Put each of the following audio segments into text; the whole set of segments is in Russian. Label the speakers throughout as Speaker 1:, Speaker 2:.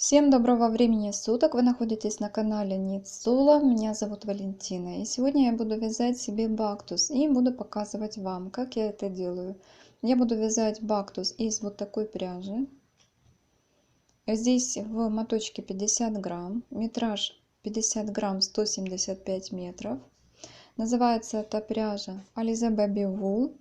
Speaker 1: Всем доброго времени суток! Вы находитесь на канале Knit Solo. Меня зовут Валентина. И сегодня я буду вязать себе бактус и буду показывать вам, как я это делаю. Я буду вязать бактус из вот такой пряжи. Здесь в моточке 50 грамм, метраж 50 грамм 175 метров. Называется эта пряжа Alize Baby Wool.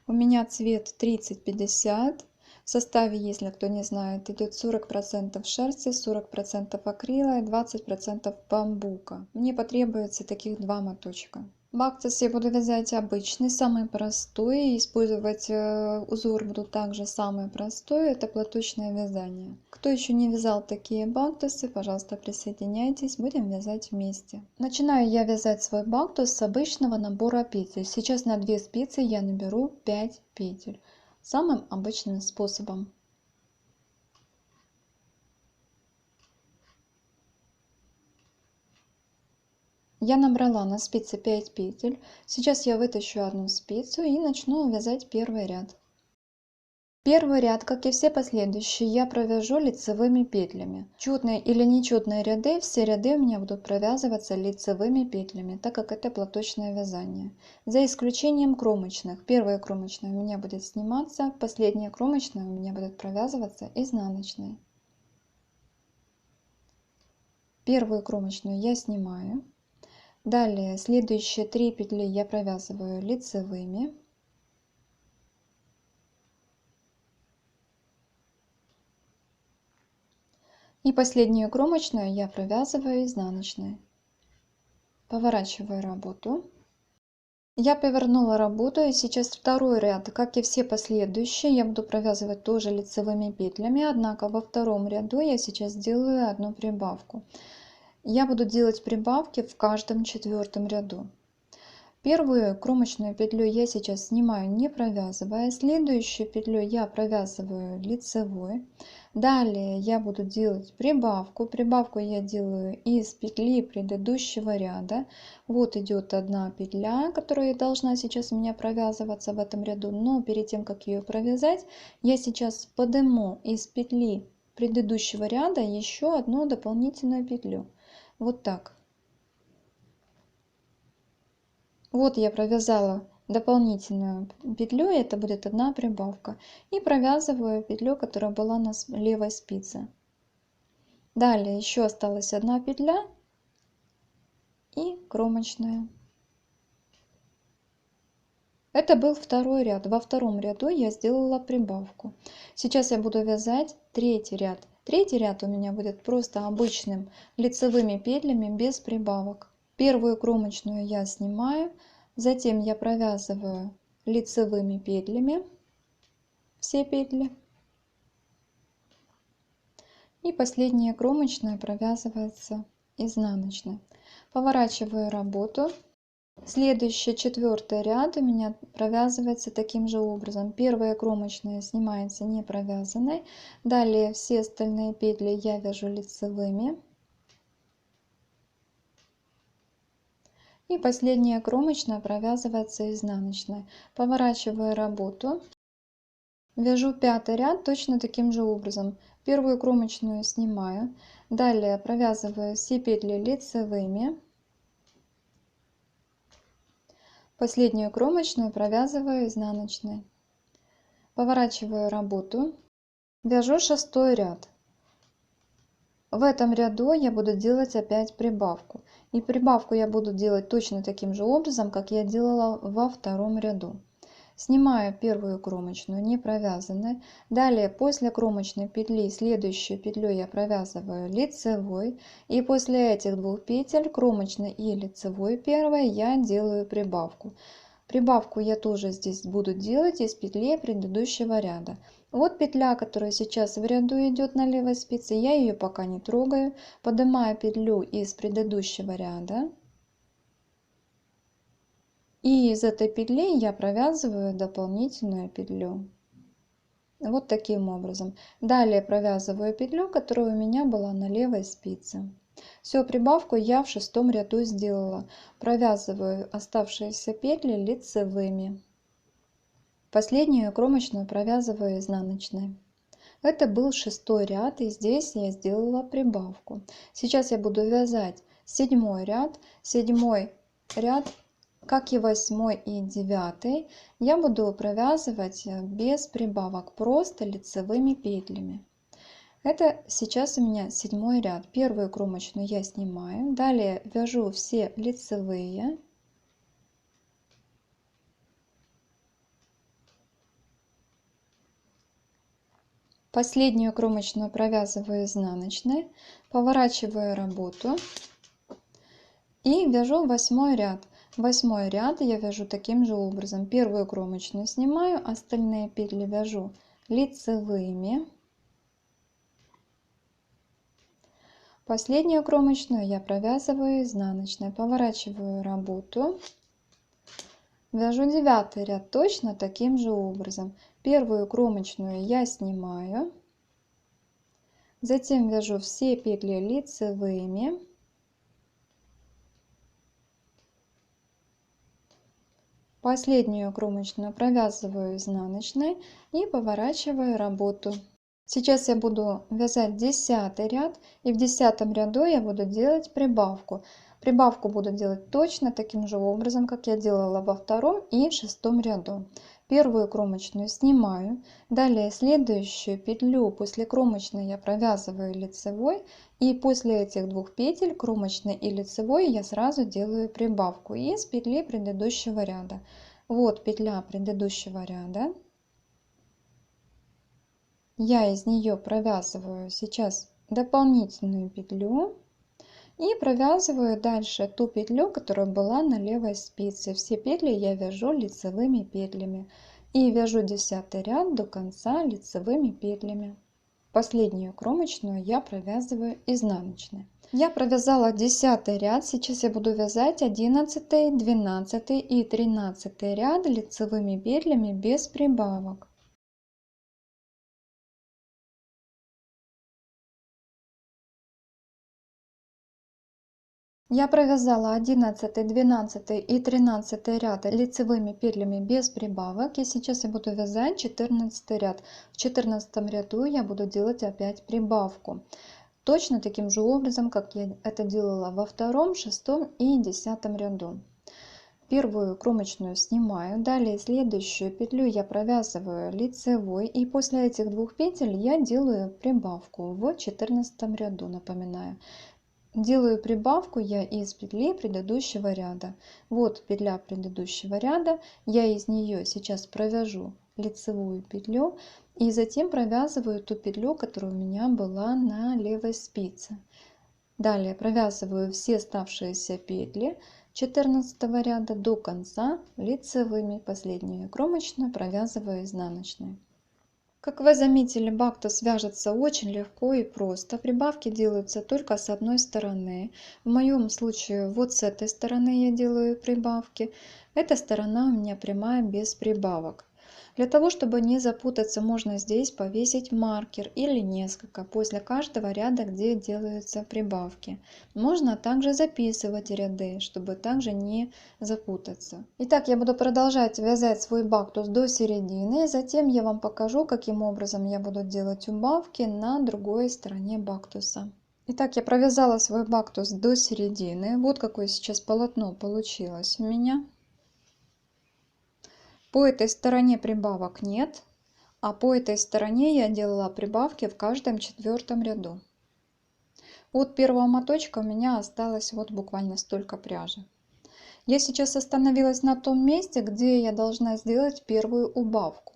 Speaker 1: У меня цвет 30-50. В составе, если кто не знает, идет 40% шерсти, 40% акрила и 20% бамбука. Мне потребуется таких два моточка. Бактус я буду вязать обычный, самый простой. Использовать узор буду также самый простой. Это платочное вязание. Кто еще не вязал такие бактусы, пожалуйста, присоединяйтесь. Будем вязать вместе. Начинаю я вязать свой бактус с обычного набора петель. Сейчас на 2 спицы я наберу 5 петель. Самым обычным способом. Я набрала на спице 5 петель. Сейчас я вытащу одну спицу и начну вязать первый ряд. Первый ряд, как и все последующие, я провяжу лицевыми петлями. Четные или нечетные ряды, все ряды у меня будут провязываться лицевыми петлями, так как это платочное вязание. За исключением кромочных. Первая кромочная у меня будет сниматься, последняя кромочная у меня будет провязываться изнаночной. Первую кромочную я снимаю. Далее следующие 3 петли я провязываю лицевыми. И последнюю кромочную я провязываю изнаночной. Поворачиваю работу. Я повернула работу, и сейчас второй ряд, как и все последующие, я буду провязывать тоже лицевыми петлями, однако во втором ряду я сейчас делаю одну прибавку. Я буду делать прибавки в каждом четвертом ряду. Первую кромочную петлю я сейчас снимаю, не провязывая. Следующую петлю я провязываю лицевой. Далее я буду делать прибавку. Прибавку я делаю из петли предыдущего ряда. Вот идет одна петля, которая должна сейчас у меня провязываться в этом ряду. Но перед тем, как ее провязать, я сейчас подниму из петли предыдущего ряда еще одну дополнительную петлю. Вот так. Вот я провязала дополнительную петлю, это будет одна прибавка, и провязываю петлю, которая была на левой спице. Далее еще осталась одна петля и кромочная. Это был второй ряд. Во втором ряду я сделала прибавку. Сейчас я буду вязать третий ряд. Третий ряд у меня будет просто обычным лицевыми петлями без прибавок. Первую кромочную я снимаю. Затем я провязываю лицевыми петлями все петли. И последняя кромочная провязывается изнаночной. Поворачиваю работу. Следующий четвертый ряд у меня провязывается таким же образом. Первая кромочная снимается не провязанной. Далее все остальные петли я вяжу лицевыми. И последняя кромочная провязывается изнаночной. Поворачиваю работу. Вяжу пятый ряд точно таким же образом. Первую кромочную снимаю. Далее провязываю все петли лицевыми. Последнюю кромочную провязываю изнаночной. Поворачиваю работу. Вяжу шестой ряд. В этом ряду я буду делать опять прибавку. И прибавку я буду делать точно таким же образом, как я делала во втором ряду. Снимаю первую кромочную не провязанной. Далее после кромочной петли следующую петлю я провязываю лицевой. И после этих двух петель, кромочной и лицевой первой, я делаю прибавку. Прибавку я тоже здесь буду делать из петли предыдущего ряда. Вот петля, которая сейчас в ряду идет на левой спице, я ее пока не трогаю. Поднимаю петлю из предыдущего ряда. И из этой петли я провязываю дополнительную петлю. Вот таким образом. Далее провязываю петлю, которая у меня была на левой спице. Всю прибавку я в шестом ряду сделала. Провязываю оставшиеся петли лицевыми. Последнюю кромочную провязываю изнаночной. Это был 6-й ряд, и здесь я сделала прибавку. Сейчас я буду вязать 7-й ряд. 7-й ряд, как и 8-й и 9-й, я буду провязывать без прибавок, просто лицевыми петлями. Это сейчас у меня 7-й ряд. Первую кромочную я снимаю, далее вяжу все лицевые. Последнюю кромочную провязываю изнаночной, поворачиваю работу и вяжу 8-й ряд. 8-й ряд я вяжу таким же образом. Первую кромочную снимаю, остальные петли вяжу лицевыми. Последнюю кромочную я провязываю изнаночной, поворачиваю работу. Вяжу 9-й ряд точно таким же образом. Первую кромочную я снимаю, затем вяжу все петли лицевыми. Последнюю кромочную провязываю изнаночной и поворачиваю работу. Сейчас я буду вязать 10-й ряд, и в 10-м ряду я буду делать прибавку. Прибавку буду делать точно таким же образом, как я делала во 2-м и 6-м ряду. Первую кромочную снимаю, далее следующую петлю после кромочной я провязываю лицевой, и после этих двух петель, кромочной и лицевой, я сразу делаю прибавку из петли предыдущего ряда. Вот петля предыдущего ряда. Я из нее провязываю сейчас дополнительную петлю и провязываю дальше ту петлю, которая была на левой спице. Все петли я вяжу лицевыми петлями и вяжу 10-й ряд до конца лицевыми петлями. Последнюю кромочную я провязываю изнаночной. Я провязала 10-й ряд, сейчас я буду вязать 11-й, 12-й и 13-й ряд лицевыми петлями без прибавок. Я провязала 11, 12 и 13 ряд лицевыми петлями без прибавок, и сейчас я буду вязать 14 ряд. В 14 ряду я буду делать опять прибавку, точно таким же образом, как я это делала во 2-м, 6-м и 10 ряду. Первую кромочную снимаю, далее следующую петлю я провязываю лицевой, и после этих двух петель я делаю прибавку в 14 ряду, напоминаю. Делаю прибавку я из петли предыдущего ряда. Вот петля предыдущего ряда, я из нее сейчас провяжу лицевую петлю и затем провязываю ту петлю, которая у меня была на левой спице. Далее провязываю все оставшиеся петли 14 ряда до конца лицевыми, последнюю кромочную провязываю изнаночной. Как вы заметили, бактус вяжется очень легко и просто. Прибавки делаются только с одной стороны. В моем случае вот с этой стороны я делаю прибавки. Эта сторона у меня прямая без прибавок. Для того, чтобы не запутаться, можно здесь повесить маркер или несколько после каждого ряда, где делаются прибавки. Можно также записывать ряды, чтобы также не запутаться. Итак, я буду продолжать вязать свой бактус до середины, затем я вам покажу, каким образом я буду делать убавки на другой стороне бактуса. Итак, я провязала свой бактус до середины. Вот какое сейчас полотно получилось у меня. По этой стороне прибавок нет, а по этой стороне я делала прибавки в каждом 4-м ряду. От первого моточка у меня осталось вот буквально столько пряжи. Я сейчас остановилась на том месте, где я должна сделать первую убавку.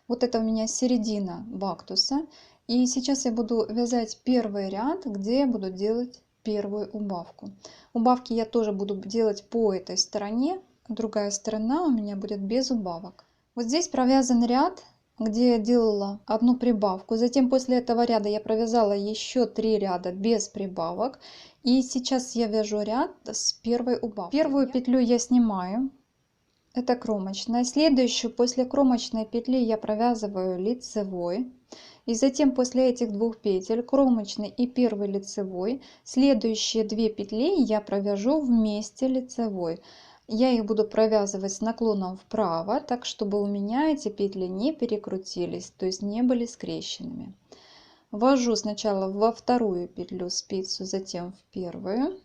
Speaker 1: Вот это у меня середина бактуса. И сейчас я буду вязать первый ряд, где я буду делать первую убавку. Убавки я тоже буду делать по этой стороне. Другая сторона у меня будет без убавок. Вот здесь провязан ряд, где я делала одну прибавку. Затем после этого ряда я провязала еще 3 ряда без прибавок. И сейчас я вяжу ряд с первой убавкой. Первую петлю я снимаю. Это кромочная. Следующую после кромочной петли я провязываю лицевой. И затем после этих двух петель, кромочной и первой лицевой, следующие 2 петли я провяжу вместе лицевой. Я их буду провязывать с наклоном вправо, так чтобы у меня эти петли не перекрутились, то есть не были скрещенными. Ввожу сначала во вторую петлю спицу, затем в первую.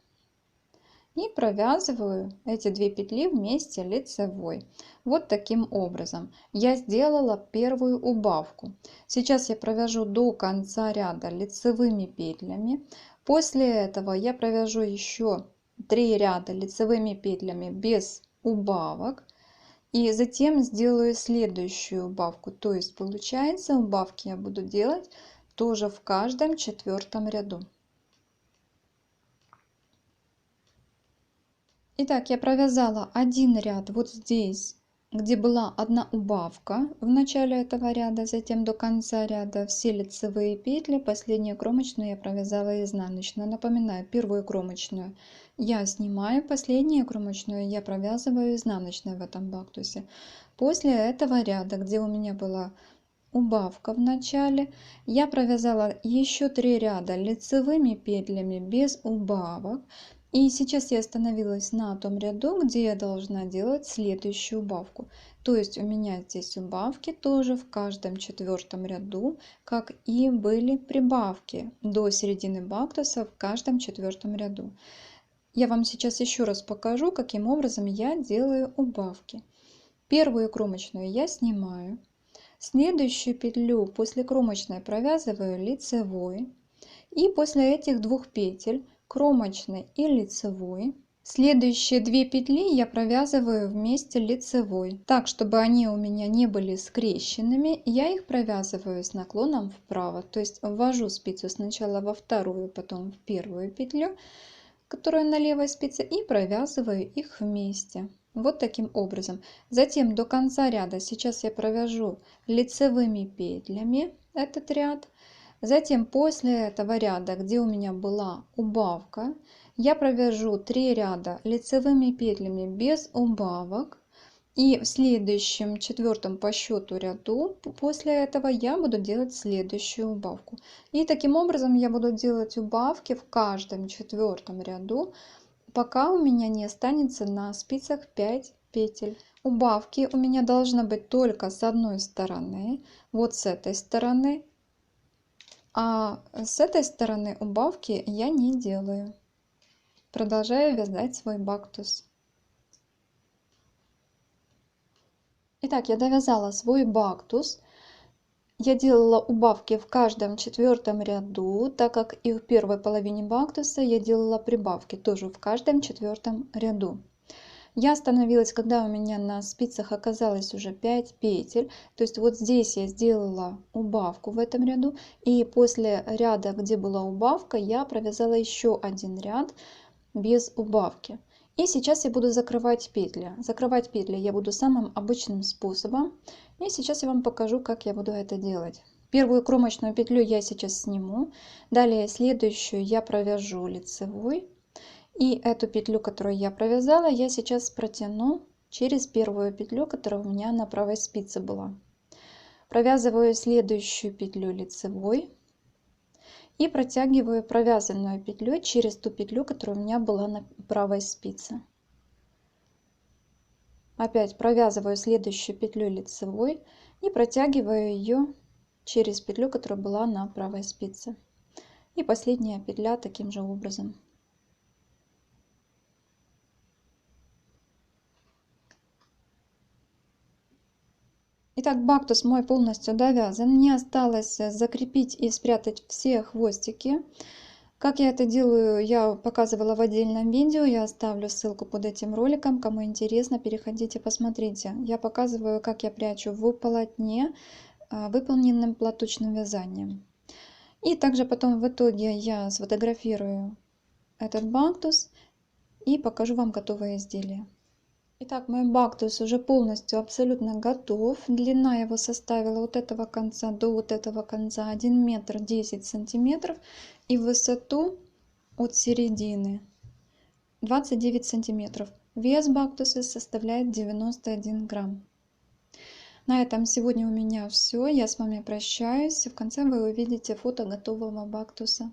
Speaker 1: И провязываю эти две петли вместе лицевой. Вот таким образом я сделала первую убавку. Сейчас я провяжу до конца ряда лицевыми петлями. После этого я провяжу еще 3 ряда лицевыми петлями без убавок. И затем сделаю следующую убавку. То есть получается, убавки я буду делать тоже в каждом четвертом ряду. Итак, я провязала один ряд вот здесь, где была одна убавка в начале этого ряда, затем до конца ряда все лицевые петли, последнюю кромочную я провязала изнаночную. Напоминаю, первую кромочную я снимаю, последнюю кромочную я провязываю изнаночной в этом бактусе. После этого ряда, где у меня была убавка в начале, я провязала еще 3 ряда лицевыми петлями без убавок. И сейчас я остановилась на том ряду, где я должна делать следующую убавку. То есть у меня здесь убавки тоже в каждом четвертом ряду, как и были прибавки до середины бактуса в каждом четвертом ряду. Я вам сейчас еще раз покажу, каким образом я делаю убавки. Первую кромочную я снимаю. Следующую петлю после кромочной провязываю лицевой. И после этих двух петель, кромочной и лицевой, следующие 2 петли я провязываю вместе лицевой, так чтобы они у меня не были скрещенными. Я их провязываю с наклоном вправо, то есть ввожу спицу сначала во вторую, потом в первую петлю, которая на левой спице, и провязываю их вместе. Вот таким образом. Затем до конца ряда сейчас я провяжу лицевыми петлями этот ряд. Затем после этого ряда, где у меня была убавка, я провяжу 3 ряда лицевыми петлями без убавок. И в следующем, четвертом по счету ряду, после этого я буду делать следующую убавку. И таким образом я буду делать убавки в каждом четвертом ряду, пока у меня не останется на спицах 5 петель. Убавки у меня должны быть только с одной стороны, вот с этой стороны. А с этой стороны убавки я не делаю. Продолжаю вязать свой бактус. Итак, я довязала свой бактус. Я делала убавки в каждом четвертом ряду, так как и в первой половине бактуса я делала прибавки тоже в каждом четвертом ряду. Я остановилась, когда у меня на спицах оказалось уже 5 петель. То есть вот здесь я сделала убавку в этом ряду. И после ряда, где была убавка, я провязала еще один ряд без убавки. И сейчас я буду закрывать петли. Закрывать петли я буду самым обычным способом. И сейчас я вам покажу, как я буду это делать. Первую кромочную петлю я сейчас сниму. Далее следующую я провяжу лицевой. И эту петлю, которую я провязала, я сейчас протяну через первую петлю, которая у меня на правой спице была. Провязываю следующую петлю лицевой и протягиваю провязанную петлю через ту петлю, которая у меня была на правой спице. Опять провязываю следующую петлю лицевой и протягиваю ее через петлю, которая была на правой спице. И последняя петля таким же образом. Итак, бактус мой полностью довязан. Мне осталось закрепить и спрятать все хвостики. Как я это делаю, я показывала в отдельном видео. Я оставлю ссылку под этим роликом. Кому интересно, переходите, посмотрите. Я показываю, как я прячу в полотне выполненным платочным вязанием. И также потом в итоге я сфотографирую этот бактус и покажу вам готовое изделие. Итак, мой бактус уже полностью абсолютно готов. Длина его составила от этого конца до вот этого конца 1 метр 10 сантиметров. И в высоту от середины 29 сантиметров. Вес бактуса составляет 91 грамм. На этом сегодня у меня все. Я с вами прощаюсь. В конце вы увидите фото готового бактуса.